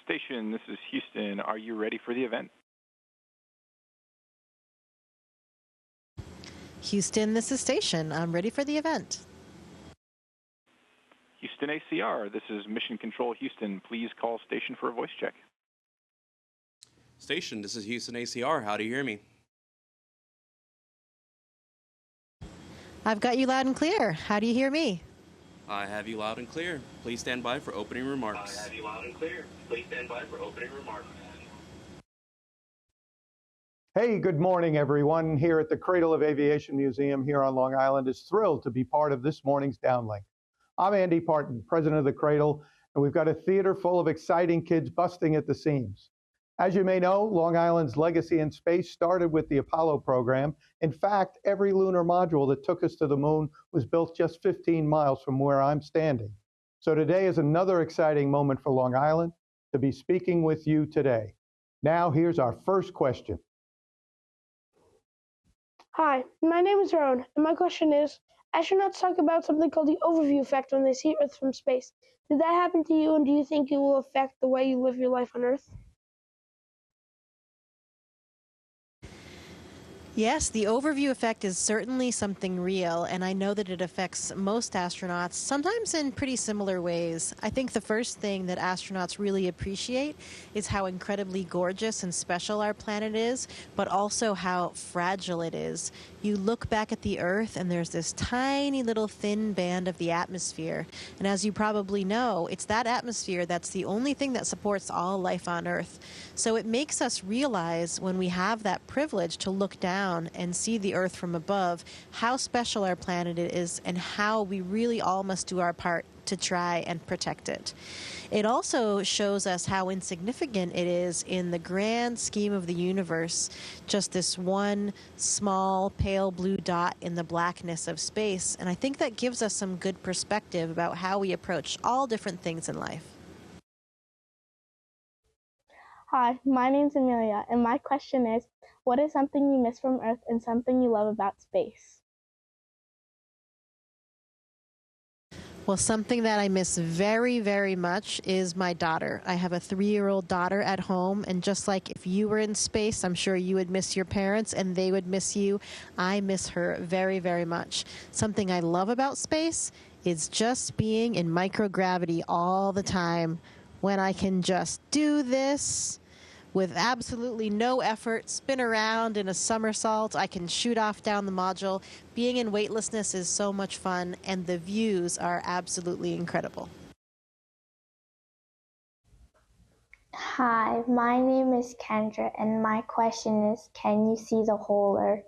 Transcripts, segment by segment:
Station, this is Houston. Are you ready for the event? Houston, this is Station. I'm ready for the event. Houston ACR, this is Mission Control Houston. Please call station for a voice check. Station, this is Houston ACR. How do you hear me? I've got you loud and clear. How do you hear me? I have you loud and clear. Please stand by for opening remarks. I have you loud and clear. Please stand by for opening remarks. Hey, good morning, everyone. Here at the Cradle of Aviation Museum here on Long Island is thrilled to be part of this morning's downlink. I'm Andy Parton, president of the Cradle, and we've got a theater full of exciting kids busting at the seams. As you may know, Long Island's legacy in space started with the Apollo program. In fact, every lunar module that took us to the moon was built just 15 miles from where I'm standing. So today is another exciting moment for Long Island to be speaking with you today. Now, here's our first question. Hi, my name is Rowan, and my question is, astronauts talk about something called the overview effect when they see Earth from space. Did that happen to you, and do you think it will affect the way you live your life on Earth? Yes, the overview effect is certainly something real, and I know that it affects most astronauts, sometimes in pretty similar ways. I think the first thing that astronauts really appreciate is how incredibly gorgeous and special our planet is, but also how fragile it is. You look back at the Earth, and there's this tiny little thin band of the atmosphere. And as you probably know, it's that atmosphere that's the only thing that supports all life on Earth. So it makes us realize when we have that privilege to look down and see the Earth from above, how special our planet is and how we really all must do our part to try and protect it. It also shows us how insignificant it is in the grand scheme of the universe, just this one small pale blue dot in the blackness of space. And I think that gives us some good perspective about how we approach all different things in life. Hi, my name's Amelia, and my question is, what is something you miss from Earth and something you love about space? Well, something that I miss very, very much is my daughter. I have a 3-year-old daughter at home, and just like if you were in space, I'm sure you would miss your parents and they would miss you. I miss her very, very much. Something I love about space is just being in microgravity all the time, when I can just do this with absolutely no effort, spin around in a somersault. I can shoot off down the module. Being in weightlessness is so much fun, and the views are absolutely incredible. Hi, my name is Kendra, and my question is, can you see the whole Earth?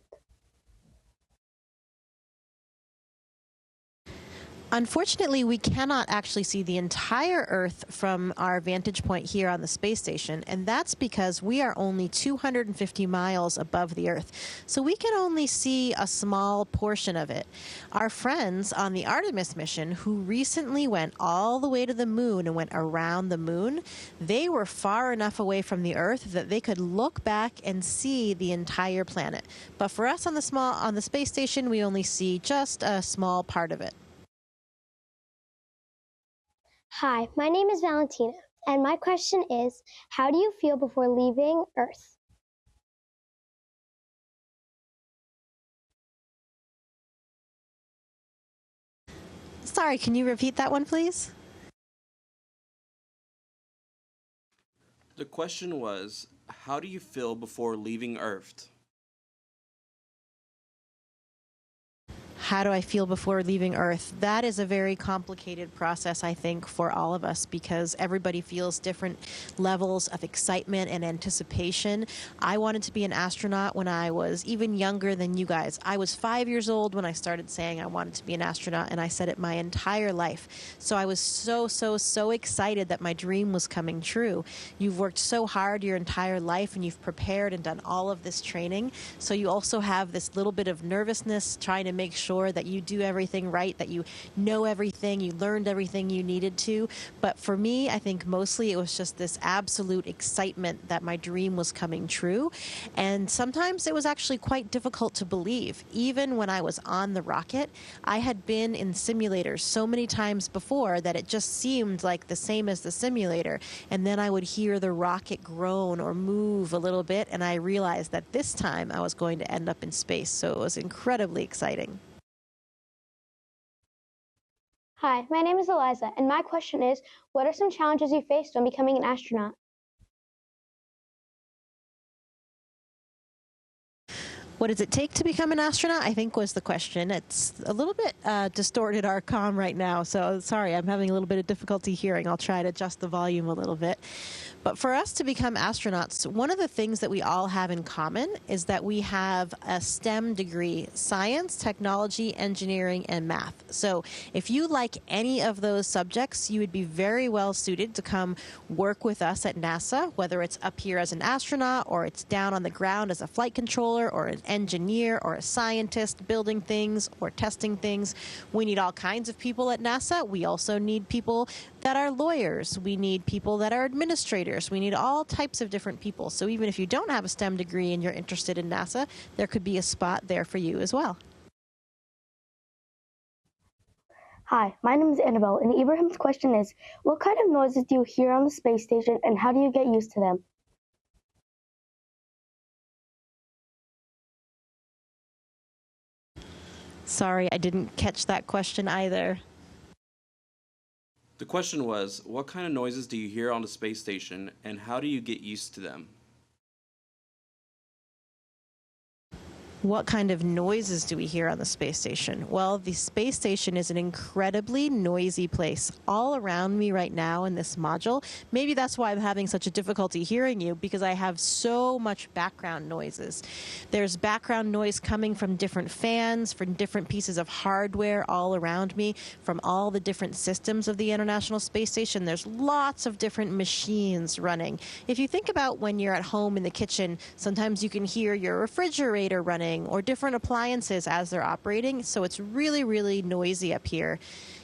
Unfortunately, we cannot actually see the entire Earth from our vantage point here on the space station, and that's because we are only 250 miles above the Earth, so we can only see a small portion of it. Our friends on the Artemis mission, who recently went all the way to the moon and went around the moon, they were far enough away from the Earth that they could look back and see the entire planet. But for us on the space station, we only see just a small part of it. Hi, my name is Valentina, and my question is, how do you feel before leaving Earth? Sorry, can you repeat that one, please? The question was, how do you feel before leaving Earth? How do I feel before leaving Earth? That is a very complicated process, I think, for all of us, because everybody feels different levels of excitement and anticipation. I wanted to be an astronaut when I was even younger than you guys. I was 5 years old when I started saying I wanted to be an astronaut, and I said it my entire life. So I was so excited that my dream was coming true. You've worked so hard your entire life, and you've prepared and done all of this training. So you also have this little bit of nervousness trying to make sure sure that you do everything right, that you know everything, you learned everything you needed to. But for me, I think mostly it was just this absolute excitement that my dream was coming true. And sometimes it was actually quite difficult to believe. Even when I was on the rocket, I had been in simulators so many times before that it just seemed like the same as the simulator. And then I would hear the rocket groan or move a little bit, and I realized that this time I was going to end up in space. So it was incredibly exciting. Hi, my name is Eliza, and my question is, what are some challenges you faced when becoming an astronaut? What does it take to become an astronaut, I think was the question. It's a little bit distorted our comm right now, so sorry, I'm having a little bit of difficulty hearing. I'll try to adjust the volume a little bit. But for us to become astronauts, one of the things that we all have in common is that we have a STEM degree: science, technology, engineering, and math. So if you like any of those subjects, you would be very well suited to come work with us at NASA, whether it's up here as an astronaut or it's down on the ground as a flight controller or an engineer or a scientist building things or testing things. We need all kinds of people at NASA. We also need people that are lawyers. We need people that are administrators. We need all types of different people. So even if you don't have a STEM degree and you're interested in NASA, there could be a spot there for you as well. Hi, my name is Annabelle, and Ibrahim's question is, what kind of noises do you hear on the space station, and how do you get used to them? Sorry, I didn't catch that question either. The question was, what kind of noises do you hear on the space station, and how do you get used to them? What kind of noises do we hear on the space station? Well, the space station is an incredibly noisy place. All around me right now in this module, maybe that's why I'm having such a difficulty hearing you, because I have so much background noises. There's background noise coming from different fans, from different pieces of hardware all around me, from all the different systems of the International Space Station. There's lots of different machines running. If you think about when you're at home in the kitchen, sometimes you can hear your refrigerator running or different appliances as they're operating, so it's really, really noisy up here.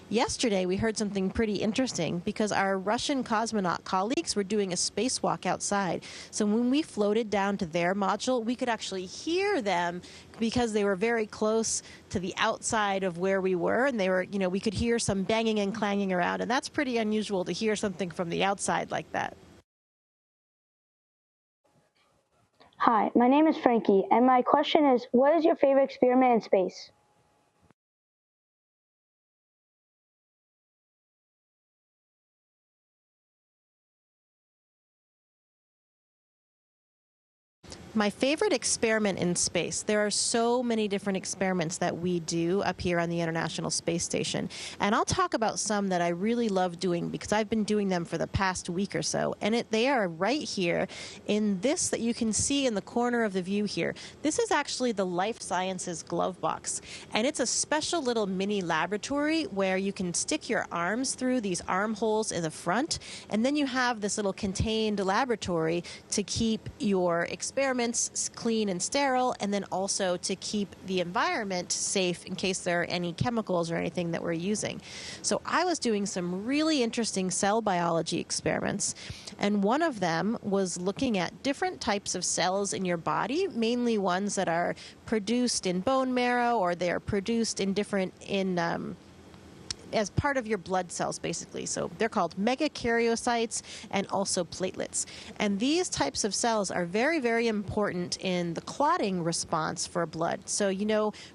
Yesterday, we heard something pretty interesting because our Russian cosmonaut colleagues were doing a spacewalk outside. So when we floated down to their module, we could actually hear them because they were very close to the outside of where we were, and they were, we could hear some banging and clanging around, and that's pretty unusual to hear something from the outside like that. Hi, my name is Frankie, and my question is, what is your favorite experiment in space? My favorite experiment in space. There are so many different experiments that we do up here on the International Space Station. And I'll talk about some that I really love doing because I've been doing them for the past week or so. And they are right here in this that you can see in the corner of the view here. This is actually the Life Sciences glove box. And it's a special little mini laboratory where you can stick your arms through these armholes in the front. And then you have this little contained laboratory to keep your experiments clean and sterile, and then also to keep the environment safe in case there are any chemicals or anything that we're using. So I was doing some really interesting cell biology experiments, and one of them was looking at different types of cells in your body, mainly ones that are produced in bone marrow or they're produced in as part of your blood cells, basically. So they're called megakaryocytes and also platelets. And these types of cells are very, very important in the clotting response for blood. So,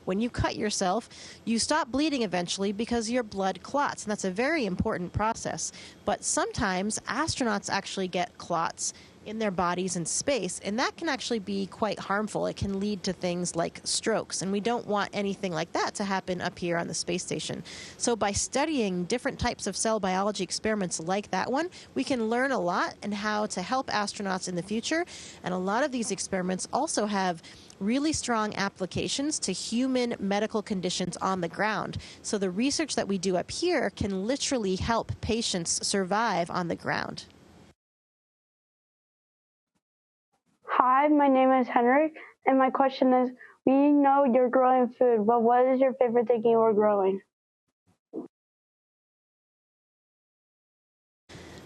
when you cut yourself, you stop bleeding eventually because your blood clots. And that's a very important process. But sometimes astronauts actually get clots in their bodies in space, and that can actually be quite harmful. It can lead to things like strokes, and we don't want anything like that to happen up here on the space station. So by studying different types of cell biology experiments like that one, we can learn a lot and how to help astronauts in the future. And a lot of these experiments also have really strong applications to human medical conditions on the ground. So the research that we do up here can literally help patients survive on the ground. Hi, my name is Henrik, and my question is, we know you're growing food, but what is your favorite thing you are growing?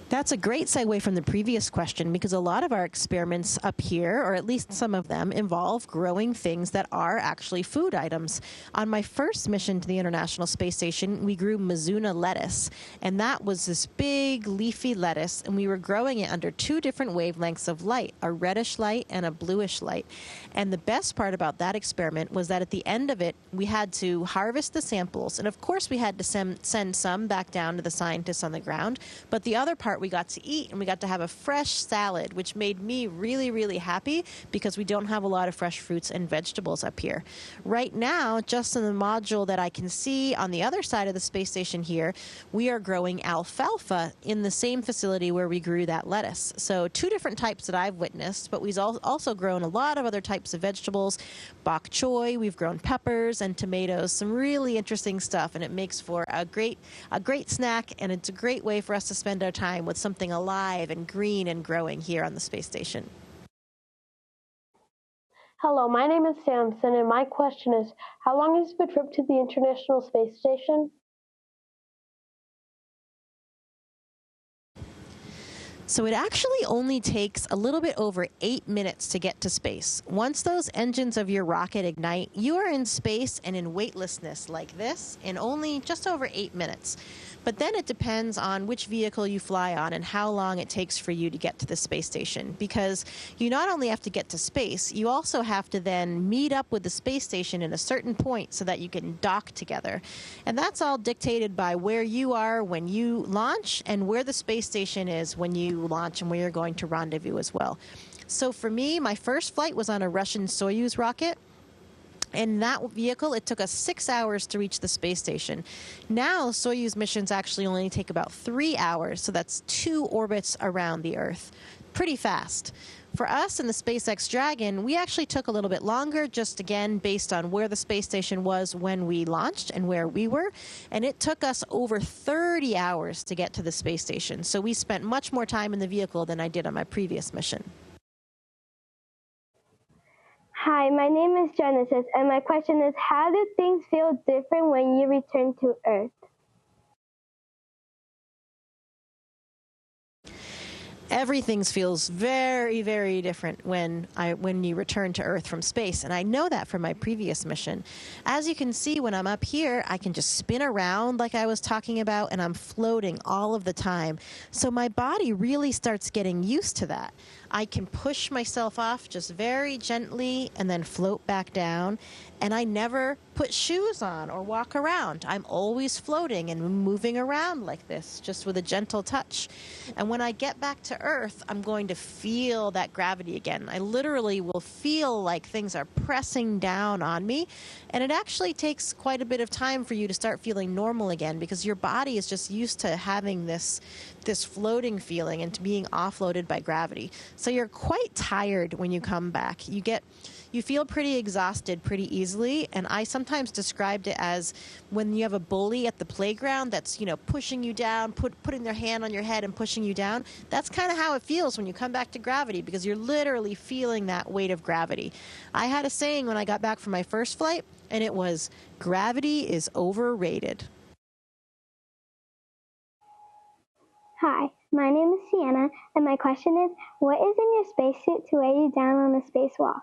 That's a great segue from the previous question because a lot of our experiments up here, or at least some of them, involve growing things that are actually food items. On my first mission to the International Space Station, we grew Mizuna lettuce, and that was this big leafy lettuce, and we were growing it under two different wavelengths of light, a reddish light and a bluish light. And the best part about that experiment was that at the end of it, we had to harvest the samples, and of course we had to send some back down to the scientists on the ground, but the other part we got to eat, and we got to have a fresh salad, which made me really, really happy because we don't have a lot of fresh fruits and vegetables up here. Right now, just in the module that I can see on the other side of the space station here, we are growing alfalfa in the same facility where we grew that lettuce. So two different types that I've witnessed, but we've also grown a lot of other types of vegetables. Bok choy, we've grown peppers and tomatoes, some really interesting stuff, and it makes for a great snack, and it's a great way for us to spend our time with something alive and green and growing here on the space station. Hello, my name is Samson, and my question is, how long is the trip to the International Space Station? So it actually only takes a little bit over 8 minutes to get to space. Once those engines of your rocket ignite, you are in space and in weightlessness like this in only just over 8 minutes. But then it depends on which vehicle you fly on and how long it takes for you to get to the space station. Because you not only have to get to space, you also have to then meet up with the space station in a certain point so that you can dock together. And that's all dictated by where you are when you launch and where the space station is when you launch and where you're going to rendezvous as well. So for me, my first flight was on a Russian Soyuz rocket. In that vehicle, it took us 6 hours to reach the space station. Now, Soyuz missions actually only take about 3 hours, so that's 2 orbits around the Earth. Pretty fast. For us in the SpaceX Dragon, we actually took a little bit longer, just again based on where the space station was when we launched and where we were. And it took us over 30 hours to get to the space station. So we spent much more time in the vehicle than I did on my previous mission. Hi, my name is Genesis, and my question is, how do things feel different when you return to Earth? Everything feels very, very different when you return to Earth from space, and I know that from my previous mission. As you can see, when I'm up here, I can just spin around like I was talking about, and I'm floating all of the time. So my body really starts getting used to that. I can push myself off just very gently and then float back down, and I never put shoes on or walk around. I'm always floating and moving around like this, just with a gentle touch. And when I get back to Earth, I'm going to feel that gravity again. I literally will feel like things are pressing down on me, and it actually takes quite a bit of time for you to start feeling normal again because your body is just used to having this floating feeling and to being offloaded by gravity. So you're quite tired when you come back. You feel pretty exhausted pretty easily, and I sometimes described it as when you have a bully at the playground that's, pushing you down, putting their hand on your head and pushing you down. That's kind of how it feels when you come back to gravity because you're literally feeling that weight of gravity. I had a saying when I got back from my first flight, and it was, gravity is overrated. Hi, my name is Sienna, and my question is, what is in your spacesuit to weigh you down on a spacewalk?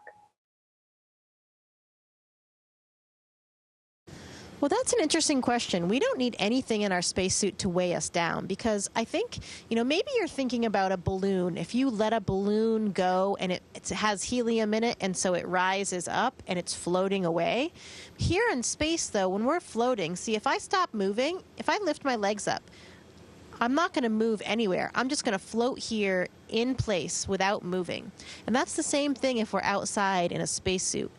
Well, that's an interesting question. We don't need anything in our spacesuit to weigh us down because I think, maybe you're thinking about a balloon. If you let a balloon go and it has helium in it and so it rises up and it's floating away. Here in space, though, when we're floating, see, if I stop moving, if I lift my legs up, I'm not going to move anywhere. I'm just going to float here in place without moving. And that's the same thing if we're outside in a spacesuit.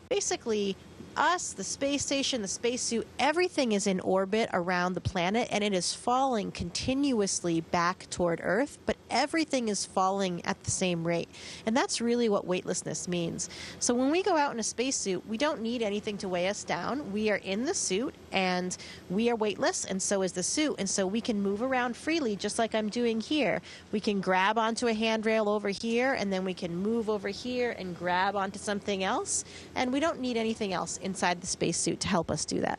Basically, us, the space station, the spacesuit, everything is in orbit around the planet, and it is falling continuously back toward Earth, but everything is falling at the same rate. And that's really what weightlessness means. So when we go out in a spacesuit, we don't need anything to weigh us down. We are in the suit, and we are weightless, and so is the suit, and so we can move around freely, just like I'm doing here. We can grab onto a handrail over here, and then we can move over here and grab onto something else, and we don't need anything else inside the spacesuit to help us do that.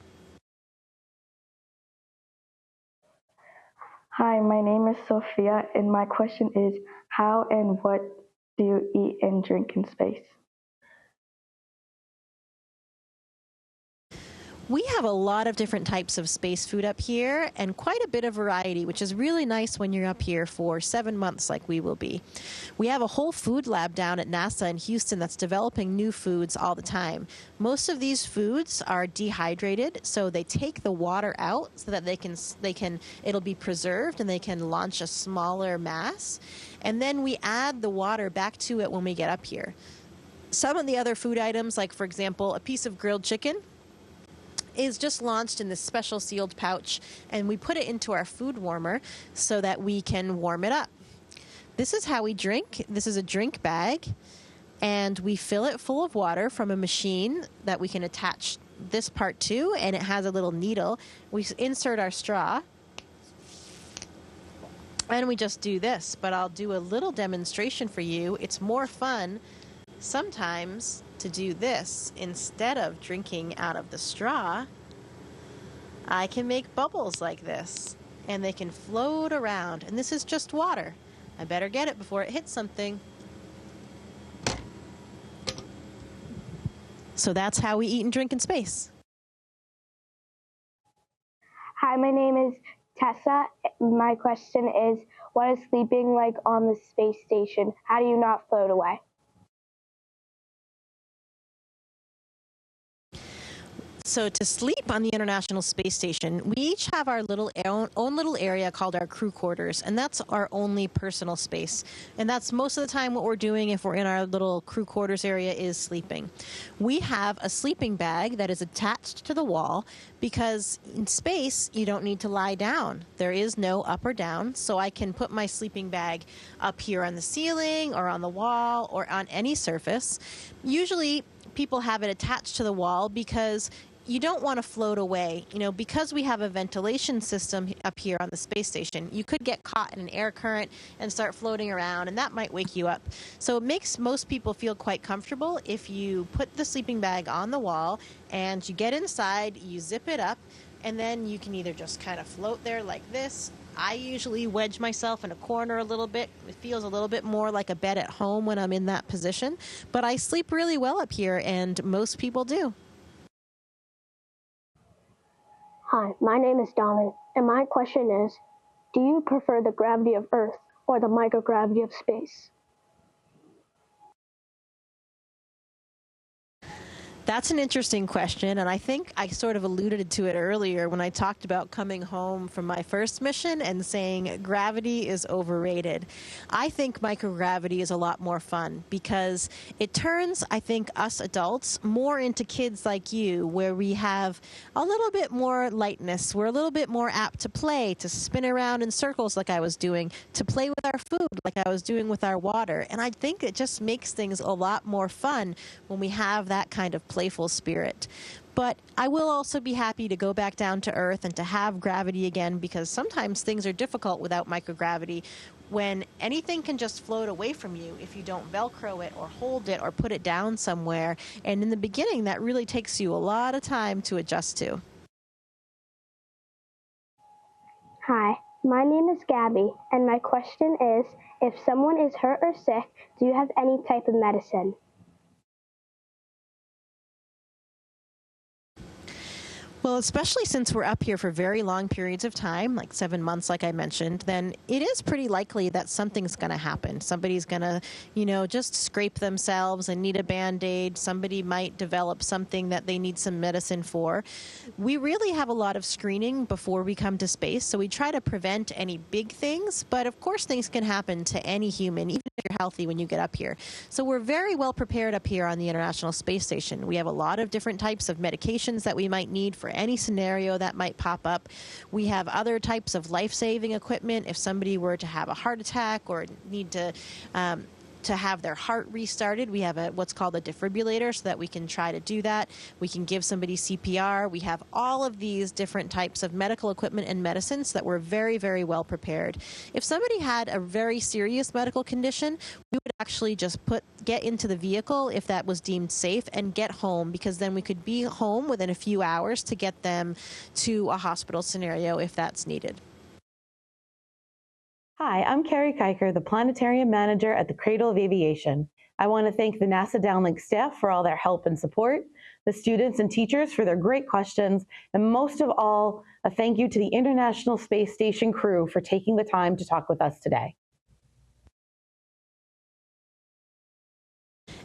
Hi, my name is Sophia, and my question is, how and what do you eat and drink in space? We have a lot of different types of space food up here and quite a bit of variety, which is really nice when you're up here for 7 months like we will be. We have a whole food lab down at NASA in Houston that's developing new foods all the time. Most of these foods are dehydrated, so they take the water out so that it'll be preserved and they can launch a smaller mass. And then we add the water back to it when we get up here. Some of the other food items, like for example, a piece of grilled chicken, is just launched in this special sealed pouch, and we put it into our food warmer so that we can warm it up. This is how we drink. This is a drink bag, and we fill it full of water from a machine that we can attach this part to, and it has a little needle. We insert our straw, and we just do this, but I'll do a little demonstration for you. It's more fun sometimes to do this. Instead of drinking out of the straw, I can make bubbles like this, and they can float around, and this is just water. I better get it before it hits something. So that's how we eat and drink in space. Hi, my name is Tessa. My question is, what is sleeping like on the space station? How do you not float away? So to sleep on the International Space Station, we each have our own little area called our crew quarters, and that's our only personal space. And that's most of the time what we're doing if we're in our little crew quarters area is sleeping. We have a sleeping bag that is attached to the wall because in space you don't need to lie down. There is no up or down, so I can put my sleeping bag up here on the ceiling or on the wall or on any surface. Usually people have it attached to the wall because you don't want to float away. You know, because we have a ventilation system up here on the space station, you could get caught in an air current and start floating around, and that might wake you up. So it makes most people feel quite comfortable if you put the sleeping bag on the wall and you get inside, you zip it up, and then you can either just kind of float there like this. I usually wedge myself in a corner a little bit. It feels a little bit more like a bed at home when I'm in that position, but I sleep really well up here, and most people do. Hi, my name is Dominic, and my question is, do you prefer the gravity of Earth or the microgravity of space? That's an interesting question, and I think I sort of alluded to it earlier when I talked about coming home from my first mission and saying gravity is overrated. I think microgravity is a lot more fun because it turns, I think, us adults more into kids like you, where we have a little bit more lightness. We're a little bit more apt to play, to spin around in circles like I was doing, to play with our food like I was doing with our water. And I think it just makes things a lot more fun when we have that kind of playful spirit. But I will also be happy to go back down to Earth and to have gravity again, because sometimes things are difficult without microgravity, when anything can just float away from you if you don't Velcro it or hold it or put it down somewhere. And in the beginning, that really takes you a lot of time to adjust to. Hi, my name is Gabby, and my question is, if someone is hurt or sick, do you have any type of medicine? Well, especially since we're up here for very long periods of time, like 7 months, like I mentioned, then it is pretty likely that something's going to happen. Somebody's going to, just scrape themselves and need a Band-Aid. Somebody might develop something that they need some medicine for. We really have a lot of screening before we come to space, so we try to prevent any big things, but of course things can happen to any human, even if you're healthy when you get up here. So we're very well prepared up here on the International Space Station. We have a lot of different types of medications that we might need for any scenario that might pop up. We have other types of life-saving equipment if somebody were to have a heart attack or need to have their heart restarted. We have what's called a defibrillator so that we can try to do that. We can give somebody CPR. We have all of these different types of medical equipment and medicines so that we're very, very well prepared. If somebody had a very serious medical condition, we would actually just get into the vehicle if that was deemed safe and get home, because then we could be home within a few hours to get them to a hospital scenario if that's needed. Hi, I'm Carrie Kiker, the Planetarium Manager at the Cradle of Aviation. I want to thank the NASA Downlink staff for all their help and support, the students and teachers for their great questions, and most of all, a thank you to the International Space Station crew for taking the time to talk with us today.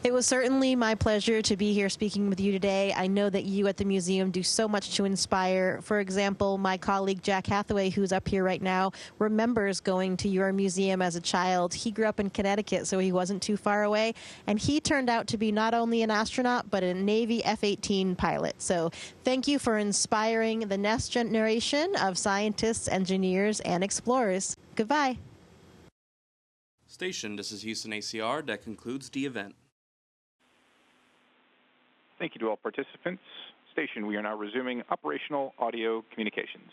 It was certainly my pleasure to be here speaking with you today. I know that you at the museum do so much to inspire. For example, my colleague Jack Hathaway, who's up here right now, remembers going to your museum as a child. He grew up in Connecticut, so he wasn't too far away, and he turned out to be not only an astronaut, but a Navy F-18 pilot. So thank you for inspiring the next generation of scientists, engineers, and explorers. Goodbye. Station, this is Houston ACR. That concludes the event. Thank you to all participants. Station, we are now resuming operational audio communications.